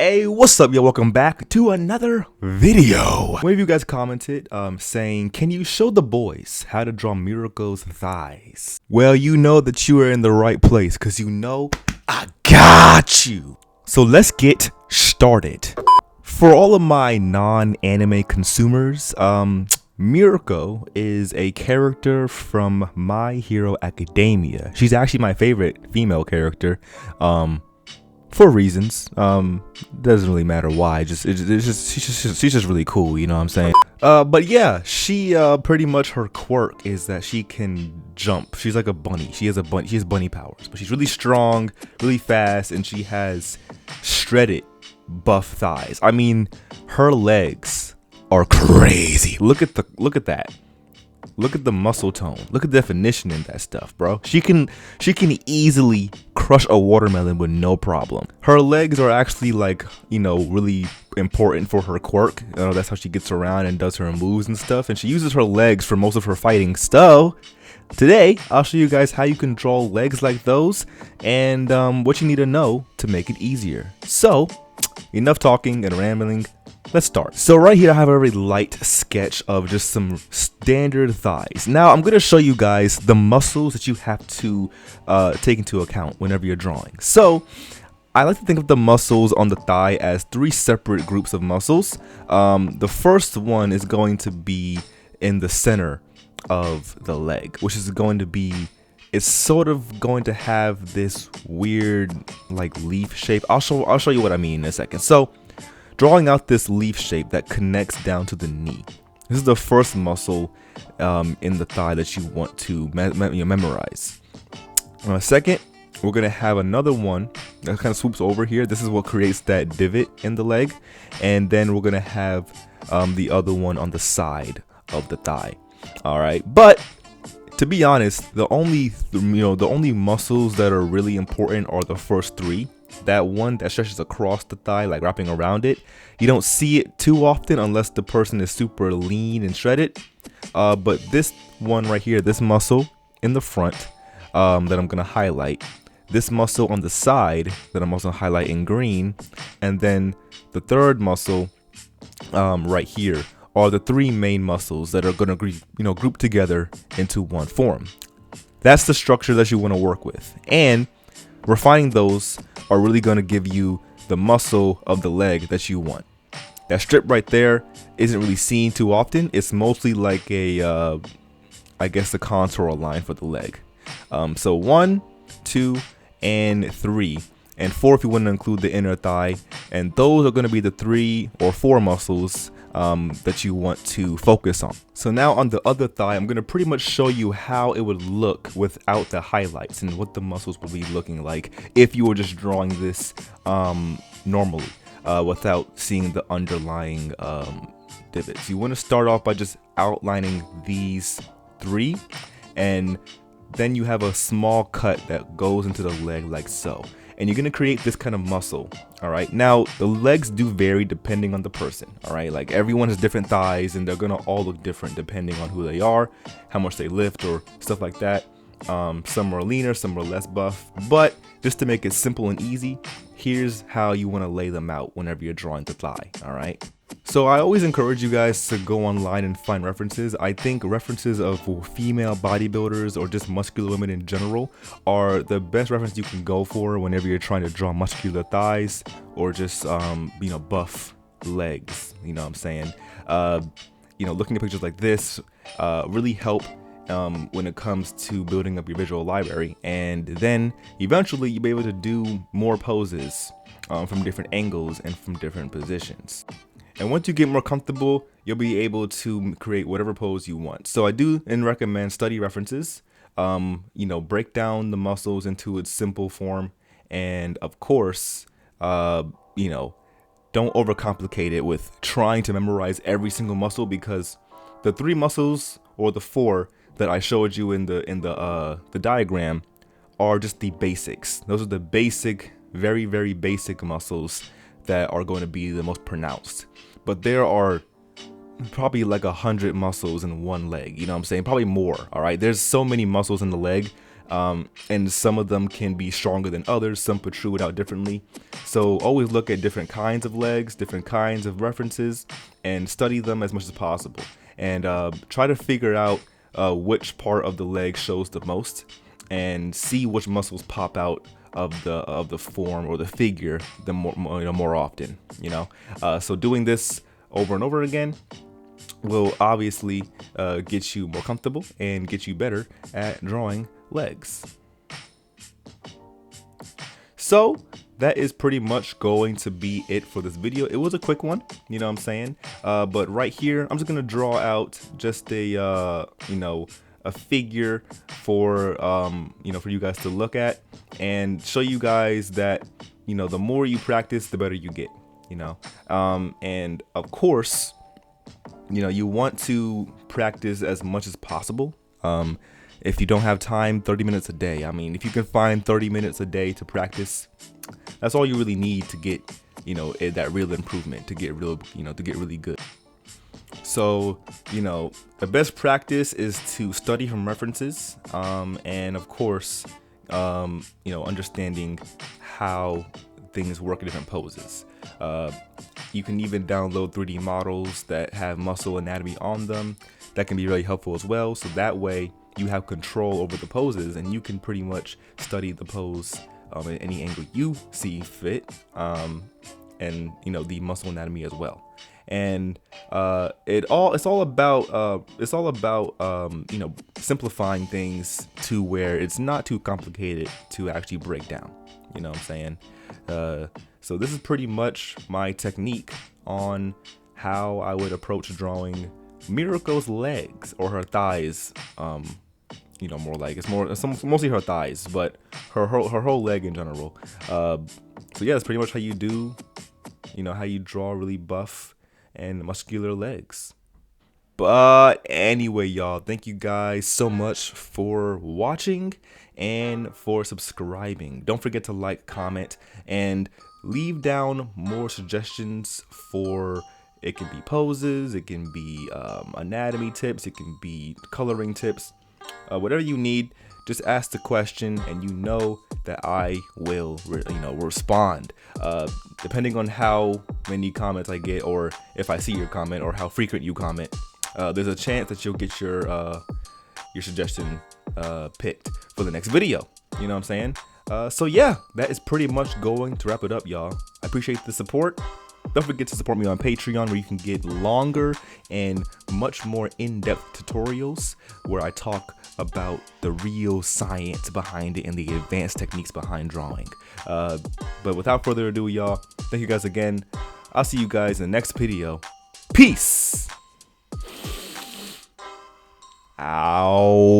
Hey, what's up, yo? Welcome back to another video. One of you guys commented saying, can you show the boys how to draw Miriko'S thighs? Well, you know that you are in the right place because you know I got you. So let's get started. For all of my non-anime consumers, Miriko is a character from My Hero Academia. She's actually my favorite female character. For reasons, doesn't really matter why. She's just really cool, you know what I'm saying? But yeah, she pretty much her quirk is that she can jump. She's like a bunny. She has bunny powers, but she's really strong, really fast, and she has shredded buff thighs. I mean, her legs are crazy. Look at that. Look at the muscle tone. Look at the definition in that stuff, bro. She can easily crush a watermelon with no problem. Her legs are actually like, really important for her quirk. That's how she gets around and does her moves and stuff. And she uses her legs for most of her fighting. So today, I'll show you guys how you can draw legs like those and what you need to know to make it easier. So enough talking and rambling. Let's start. So right here I have a very light sketch of just some standard thighs. Now I'm going to show you guys the muscles that you have to take into account whenever you're drawing. So I like to think of the muscles on the thigh as three separate groups of muscles. The first one is going to be in the center of the leg, which is going to be, it's sort of going to have this weird like leaf shape. I'll show you what I mean in a second. So drawing out this leaf shape that connects down to the knee. This is the first muscle in the thigh that you want to memorize. Second, we're going to have another one that kind of swoops over here. This is what creates that divot in the leg. And then we're going to have the other one on the side of the thigh. All right. But to be honest, the only muscles that are really important are the first three. That one that stretches across the thigh, like wrapping around it. You don't see it too often unless the person is super lean and shredded. But this one right here, this muscle in the front that I'm gonna highlight, this muscle on the side that I'm also highlighting in green, and then the third muscle right here are the three main muscles that are gonna group together into one form. That's the structure that you want to work with, and refining those are really going to give you the muscle of the leg that you want. That strip right there isn't really seen too often. It's mostly like a, I guess, the contour line for the leg. So 1, 2, and 3, and 4 if you want to include the inner thigh. And those are going to be the 3 or 4 muscles that you want to focus on. So now on the other thigh, I'm going to pretty much show you how it would look without the highlights and what the muscles would be looking like if you were just drawing this normally without seeing the underlying divots. You want to start off by just outlining these 3, and then you have a small cut that goes into the leg like so. And you're gonna create this kind of muscle. All right, now the legs do vary depending on the person. All right, like everyone has different thighs and they're gonna all look different depending on who they are, how much they lift or stuff like that. Some are leaner, some are less buff, but just to make it simple and easy, here's how you want to lay them out whenever you're drawing the thigh. All right, so I always encourage you guys to go online and find references. I think references of female bodybuilders or just muscular women in general are the best reference you can go for whenever you're trying to draw muscular thighs or just buff legs. You know what I'm saying? Looking at pictures like this really help when it comes to building up your visual library, and then eventually you'll be able to do more poses from different angles and from different positions. And once you get more comfortable, you'll be able to create whatever pose you want. So I do recommend study references, break down the muscles into its simple form, and of course, don't overcomplicate it with trying to memorize every single muscle, because the 3 muscles or the 4 that I showed you in the diagram are just the basics. Those are the basic, very, very basic muscles that are going to be the most pronounced. But there are probably like 100 muscles in one leg, you know what I'm saying? Probably more. All right, there's so many muscles in the leg. And some of them can be stronger than others. Some protrude out differently. So always look at different kinds of legs, different kinds of references, and study them as much as possible. And try to figure out which part of the leg shows the most, and see which muscles pop out of the form or the figure the more often. So doing this over and over again will obviously get you more comfortable and get you better at drawing legs. So that is pretty much going to be it for this video. It was a quick one, you know what I'm saying? But right here, I'm just gonna draw out just a a figure for for you guys to look at and show you guys that the more you practice, the better you get. And of course, you want to practice as much as possible. If you don't have time, 30 minutes a day. I mean, if you can find 30 minutes a day to practice, that's all you really need to get, that real improvement, to get really good. So, the best practice is to study from references, and of course, understanding how things work in different poses. You can even download 3D models that have muscle anatomy on them. That can be really helpful as well. So that way you have control over the poses, and you can pretty much study the pose at any angle you see fit, and the muscle anatomy as well. And it's all about simplifying things to where it's not too complicated to actually break down. You know what I'm saying? So this is pretty much my technique on how I would approach drawing Miriko'S legs, or her thighs. More like it's mostly her thighs, but her whole leg in general. So yeah, that's pretty much how you do, how you draw really buff and muscular legs. But anyway, y'all, thank you guys so much for watching and for subscribing. Don't forget to like, comment, and leave down more suggestions for, it can be poses, it can be anatomy tips, it can be coloring tips, whatever you need. Just ask the question, and that I will respond, depending on how many comments I get, or if I see your comment, or how frequent you comment. There's a chance that you'll get your suggestion picked for the next video. You know what I'm saying? So yeah, that is pretty much going to wrap it up, y'all. I appreciate the support. Don't forget to support me on Patreon, where you can get longer and much more in-depth tutorials where I talk about the real science behind it and the advanced techniques behind drawing. But without further ado, y'all, thank you guys again. I'll see you guys in the next video. Peace! Ow.